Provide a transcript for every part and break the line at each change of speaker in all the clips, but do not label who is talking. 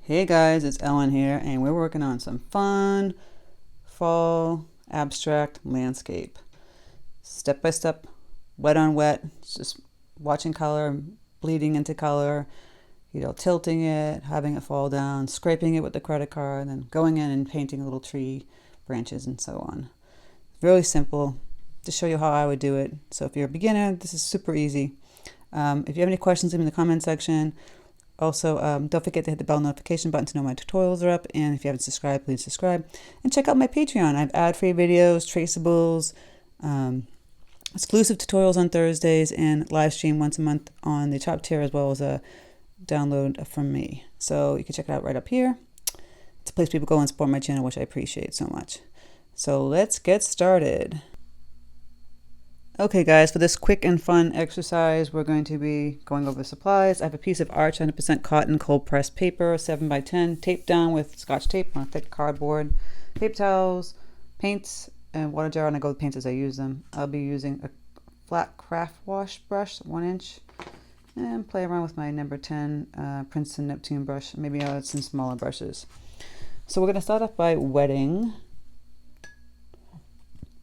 Hey guys, it's Ellen here, and we're working on some fun fall abstract landscape. Step by step, wet on wet, it's just watching color, bleeding into color, tilting it, having it fall down, scraping it with the credit card, then going in and painting little tree branches and so on. Really simple, to show you how I would do it. So if you're a beginner, this is super easy. If you have any questions, leave them in the comment section. Also, don't forget to hit the bell notification button to know my tutorials are up. And if you haven't subscribed, please subscribe. And check out my Patreon. I have ad-free videos, traceables, exclusive tutorials on Thursdays, and live stream once a month on the top tier, as well as a download from me. So you can check it out right up here. It's a place people go and support my channel, which I appreciate so much. So let's get started. Okay guys, for this quick and fun exercise, we're going to be going over supplies. I have a piece of Arch 100% cotton cold pressed paper, 7x10, taped down with Scotch tape on a thick cardboard, paper towels, paints, and water jar, and I go with paints as I use them. I'll be using a flat craft wash brush, 1 inch, and play around with my number 10 Princeton Neptune brush. Maybe I'll add some smaller brushes. So we're going to start off by wetting.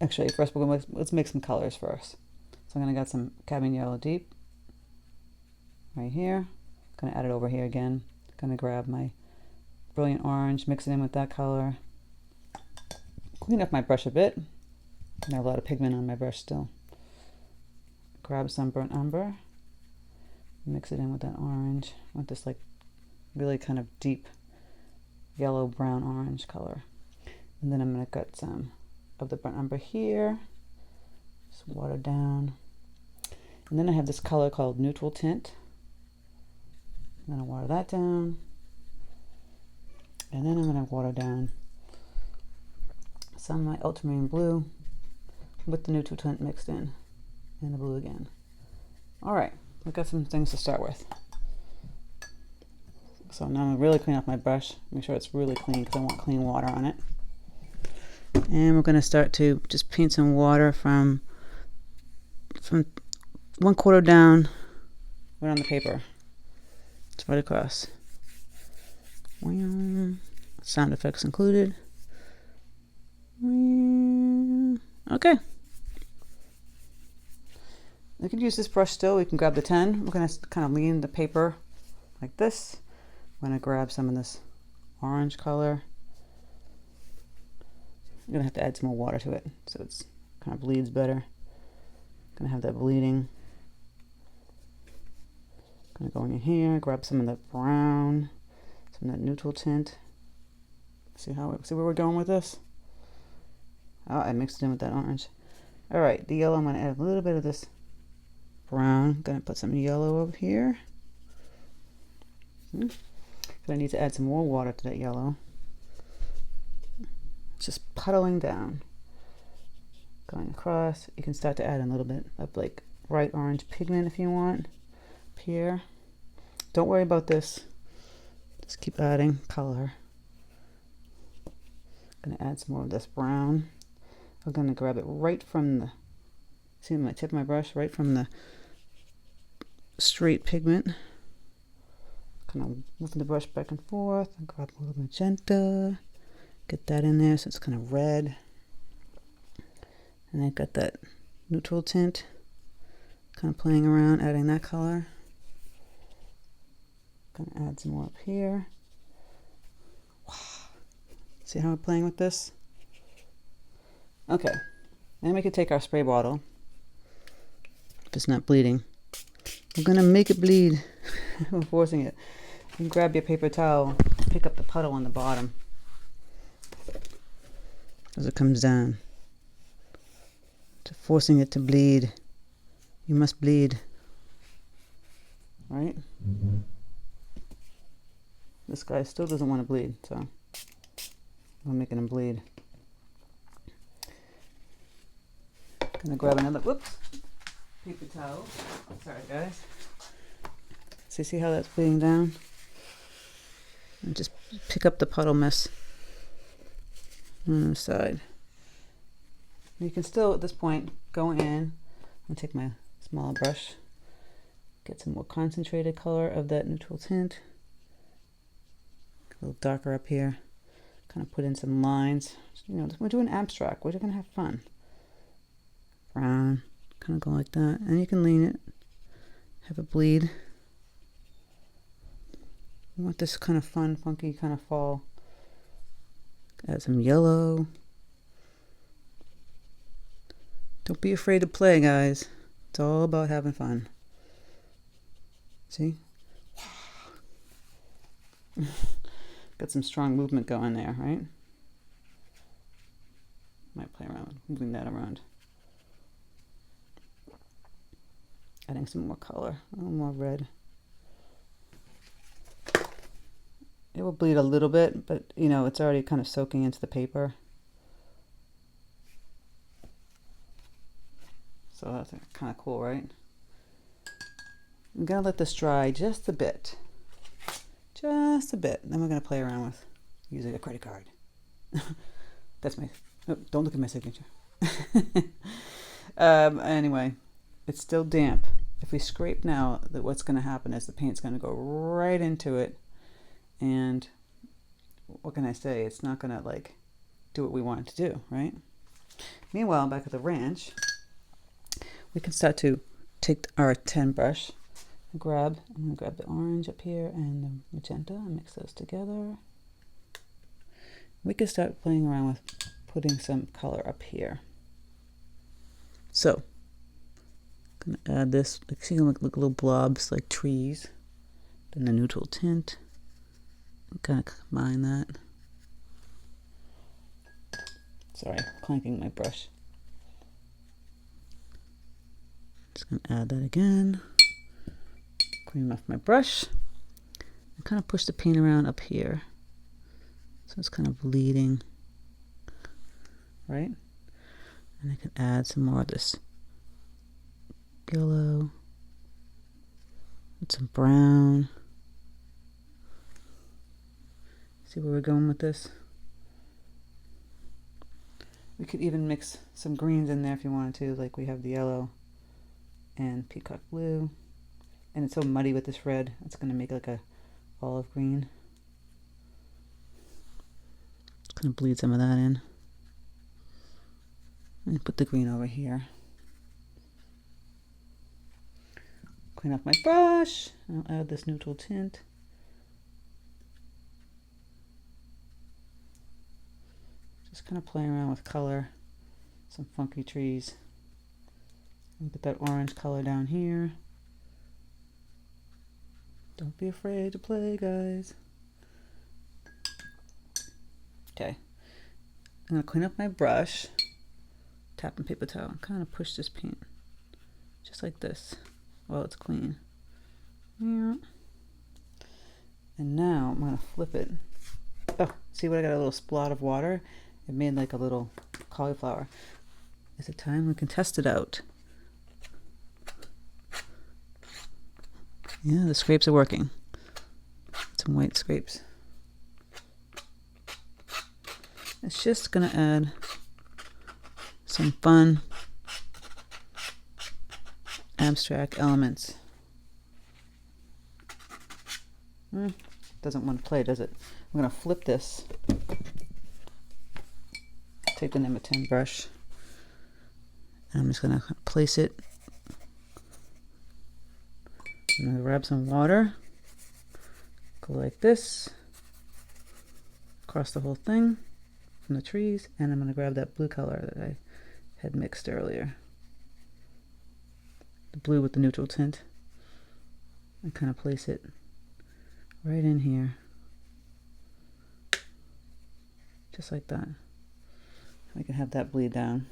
Actually, first let's make some colors first. So I'm going to get some cadmium yellow deep right here. Going to add it over here again. Going to grab my brilliant orange, mix it in with that color. Clean up my brush a bit. I have a lot of pigment on my brush still. Grab some burnt umber. Mix it in with that orange. I want this like really kind of deep yellow brown orange color. And then I'm going to cut some of the burnt umber here, just water down, and then I have this color called neutral tint. I'm going to water that down, and then I'm going to water down some of my ultramarine blue with the neutral tint mixed in, and the blue again. All right, I've got some things to start with. So now I'm going to really clean up my brush, make sure it's really clean because I want clean water on it. And we're going to start to just paint some water from 1/4 down right on the paper. It's right across. Sound effects included. Okay. You can use this brush still. We can grab the 10. We're going to kind of lean the paper like this. I'm going to grab some of this orange color. I'm gonna have to add some more water to it so it's kind of bleeds better. Gonna have that bleeding. Gonna go in here, grab some of that brown, some of that neutral tint. See where we're going with this? Oh, I mixed it in with that orange. All right, the yellow. I'm gonna add a little bit of this brown. Gonna put some yellow over here. I need to add some more water to that yellow. Just puddling down, going across. You can start to add in a little bit of like bright orange pigment if you want up here. Don't worry about this, just keep adding color. I'm gonna add some more of this brown. I'm gonna grab it right from the, see my tip of my brush, right from the straight pigment. Kind of moving the brush back and forth and grab a little magenta. Get that in there so it's kind of red. And I got that neutral tint, kind of playing around, adding that color. Gonna add some more up here. Wow. See how we're playing with this? Okay. Then we can take our spray bottle. If it's not bleeding, we're gonna make it bleed. We're forcing it. You can grab your paper towel, pick up the puddle on the bottom as it comes down. To forcing it to bleed. You must bleed. Right? This guy still doesn't want to bleed, so I'm making him bleed. Gonna grab another, paper towel. Sorry guys. So you see how that's bleeding down? And just pick up the puddle mess on the side. You can still, at this point, go in and take my smaller brush, get some more concentrated color of that neutral tint. A little darker up here. Kind of put in some lines. You know, we're doing abstract. We're going to have fun. Brown. Kind of go like that. And you can lean it. Have it bleed. We want this kind of fun, funky kind of fall. Add some yellow. Don't be afraid to play, guys. It's all about having fun. See? Got some strong movement going there, right? Might play around with moving that around. Adding some more color, a little more red. It will bleed a little bit, but you know, it's already kind of soaking into the paper. So that's kind of cool, right? I'm gonna let this dry just a bit. Just a bit. Then we're gonna play around with using a credit card. That's my, oh, don't look at my signature. Anyway, it's still damp. If we scrape now, what's gonna happen is the paint's gonna go right into it. And what can I say? It's not gonna like do what we want it to do, right? Meanwhile, back at the ranch, we can start to take our 10 brush. I'm going to grab the orange up here and the magenta and mix those together. We can start playing around with putting some color up here. So, I'm going to add this, like, see, like little blobs like trees. Then the neutral tint. And kind of combine that. Sorry, clanking my brush. Just going to add that again. Clean off my brush and kind of push the paint around up here. So it's kind of bleeding, right? And I can add some more of this yellow and some brown. See where we're going with this? We could even mix some greens in there if you wanted to, like we have the yellow and peacock blue. And it's so muddy with this red, it's going to make like a olive green. Just going to bleed some of that in. And put the green over here. Clean off my brush. And I'll add this neutral tint. Just kind of playing around with color. Some funky trees. And put that orange color down here. Don't be afraid to play, guys. Okay. I'm going to clean up my brush. Tap and paper towel. And kind of push this paint. Just like this. While it's clean. Yeah. And now I'm going to flip it. Oh, see what I got? A little splot of water. It made like a little cauliflower. Is it time? We can test it out. Yeah, the scrapes are working. Some white scrapes. It's just going to add some fun abstract elements. Doesn't want to play, does it? I'm going to flip this. Take the number 10 brush. And I'm just going to place it. I'm going to grab some water, go like this, across the whole thing from the trees, and I'm going to grab that blue color that I had mixed earlier. The blue with the neutral tint, and kind of place it right in here, just like that. We can have that bleed down.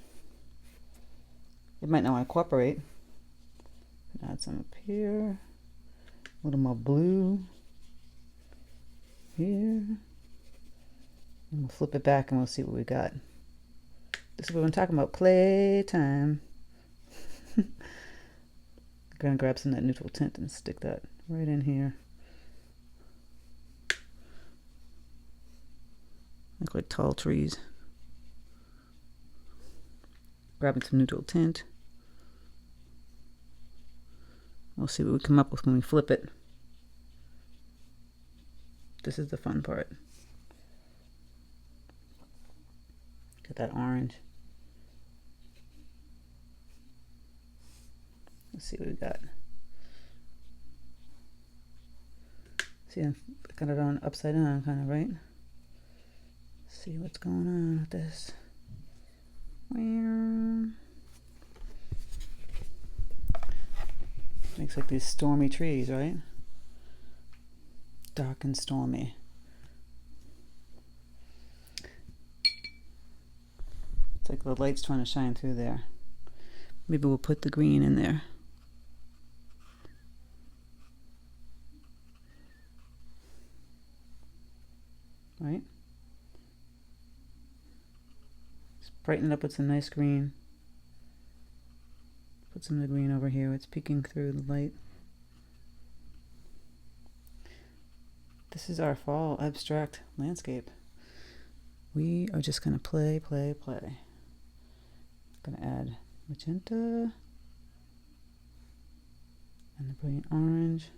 You might not want to cooperate. Add some up here. A little more blue here. And we'll flip it back and we'll see what we got. This is what I'm talking about. Playtime. I'm going to grab some of that neutral tint and stick that right in here. Look like tall trees. Grabbing some neutral tint. We'll see what we come up with when we flip it. This is the fun part. Get that orange. Let's see what we got. See, I got it on upside down, kind of, right? See what's going on with this. Makes like these stormy trees, right? Dark and stormy. It's like the light's trying to shine through there. Maybe we'll put the green in there. Right? Just brighten it up with some nice green. Put some of the green over here. It's peeking through the light. This is our fall abstract landscape. We are just going to play. Going to add magenta and the brilliant orange.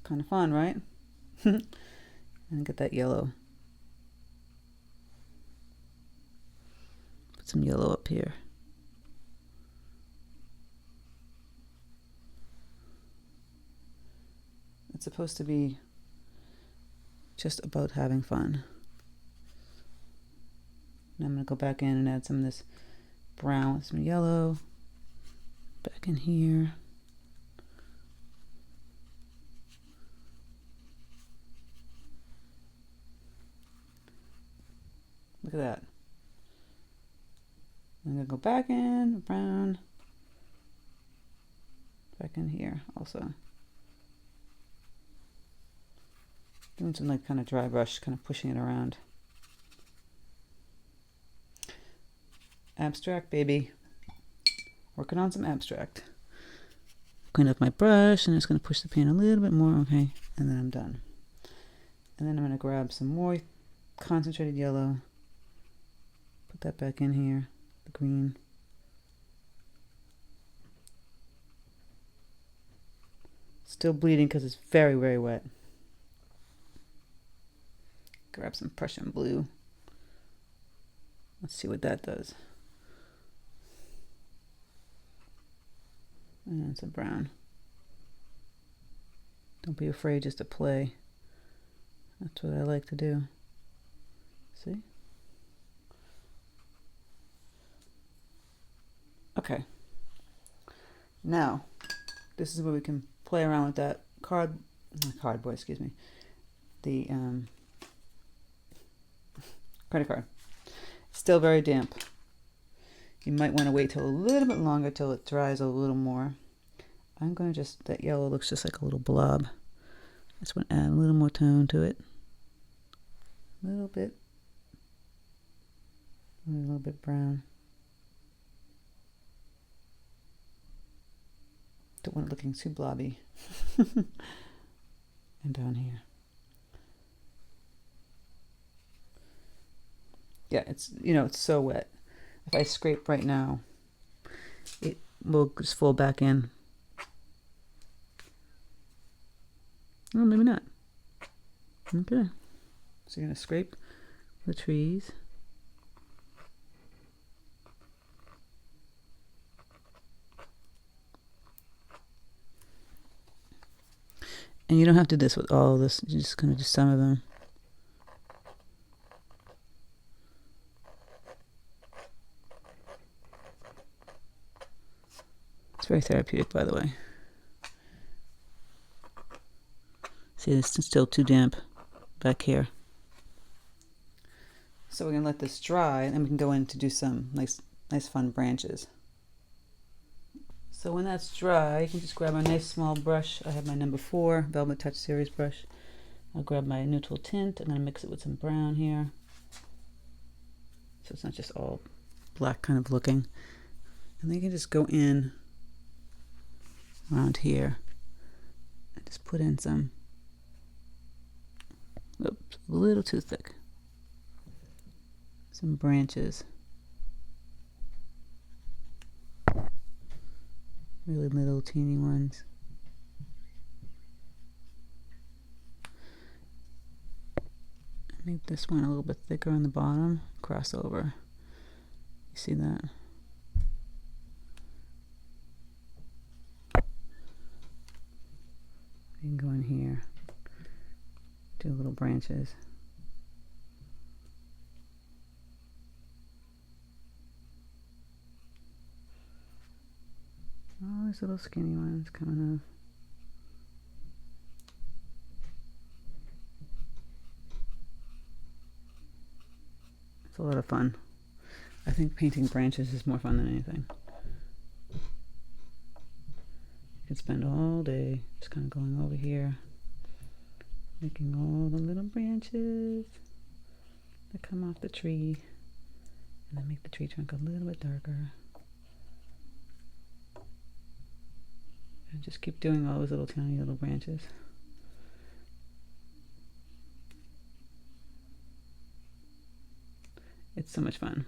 Kind of fun, right? And get that yellow. Put some yellow up here. It's supposed to be just about having fun. And I'm going to go back in and add some of this brown with some yellow. Back in here. Look at that. I'm going to go back in, brown. Back in here also. Doing some like kind of dry brush, kind of pushing it around. Abstract, baby. Working on some abstract. Clean up my brush and I'm just going to push the pan a little bit more. Okay, and then I'm done. And then I'm going to grab some more concentrated yellow. Put that back in here, the green. Still bleeding because it's very, very wet. Grab some Prussian blue. Let's see what that does. And some brown. Don't be afraid just to play. That's what I like to do. See? Okay. Now, this is where we can play around with that cardboard, excuse me. The credit card. Still very damp. You might want to wait till a little bit longer till it dries a little more. I'm going to just, that yellow looks just like a little blob. I just want to add a little more tone to it. A little bit brown. Don't want it looking too blobby. And down here. Yeah, it's, you know, it's so wet. If I scrape right now, it will just fall back in. Oh, maybe not. Okay. So you're going to scrape the trees. And you don't have to do this with all of this. You're just going to do some of them. It's very therapeutic, by the way. See, it's still too damp back here. So we're going to let this dry, and then we can go in to do some nice fun branches. So when that's dry, you can just grab a nice small brush. I have my number 4 Velvet Touch Series brush. I'll grab my neutral tint. I'm going to mix it with some brown here. So it's not just all black kind of looking. And then you can just go in around here and just put in some, oops, a little too thick, some branches. really little teeny ones. Make this one a little bit thicker on the bottom, cross over. You see that? You can go in here, do little branches. All these little skinny ones coming up. It's a lot of fun. I think painting branches is more fun than anything. You can spend all day just kind of going over here, making all the little branches that come off the tree, and then make the tree trunk a little bit darker. And just keep doing all those little tiny little branches. It's so much fun.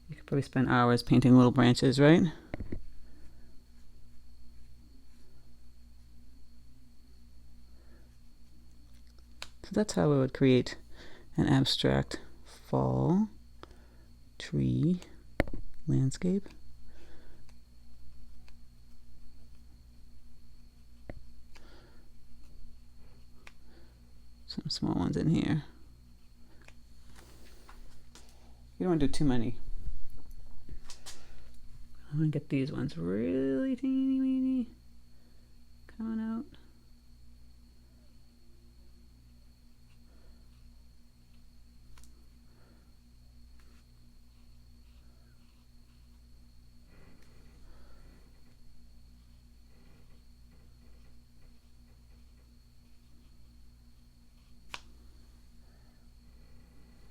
You could probably spend hours painting little branches, right? So that's how we would create an abstract fall tree landscape. Some small ones in here. You don't want to do too many. I want to get these ones really teeny weeny coming out.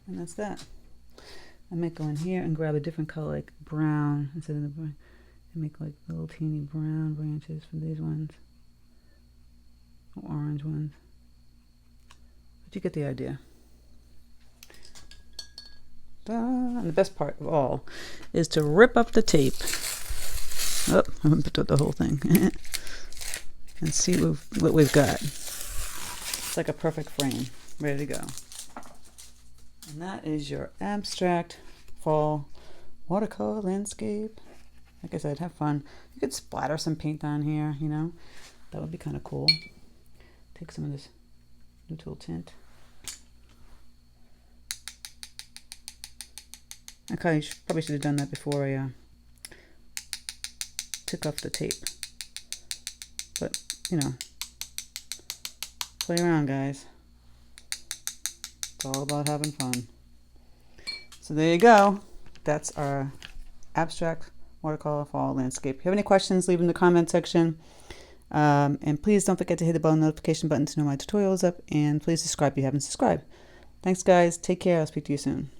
And that's that. I might go in here and grab a different color, like brown, instead of the brown, and make like little teeny brown branches for these ones, or orange ones. But you get the idea. And the best part of all is to rip up the tape. Oh, I haven't put up the whole thing. And see what we've got. It's like a perfect frame, ready to go. And that is your abstract fall watercolor landscape. Like I said, have fun. You could splatter some paint on here, you know. That would be kind of cool. Take some of this neutral tint. I probably should have done that before I took off the tape. But, you know, play around, guys. It's all about having fun. So there you go. That's our abstract watercolor fall landscape. If you have any questions, leave them in the comment section. And please don't forget to hit the bell notification button to know my tutorial is up. And please subscribe if you haven't subscribed. Thanks, guys. Take care. I'll speak to you soon.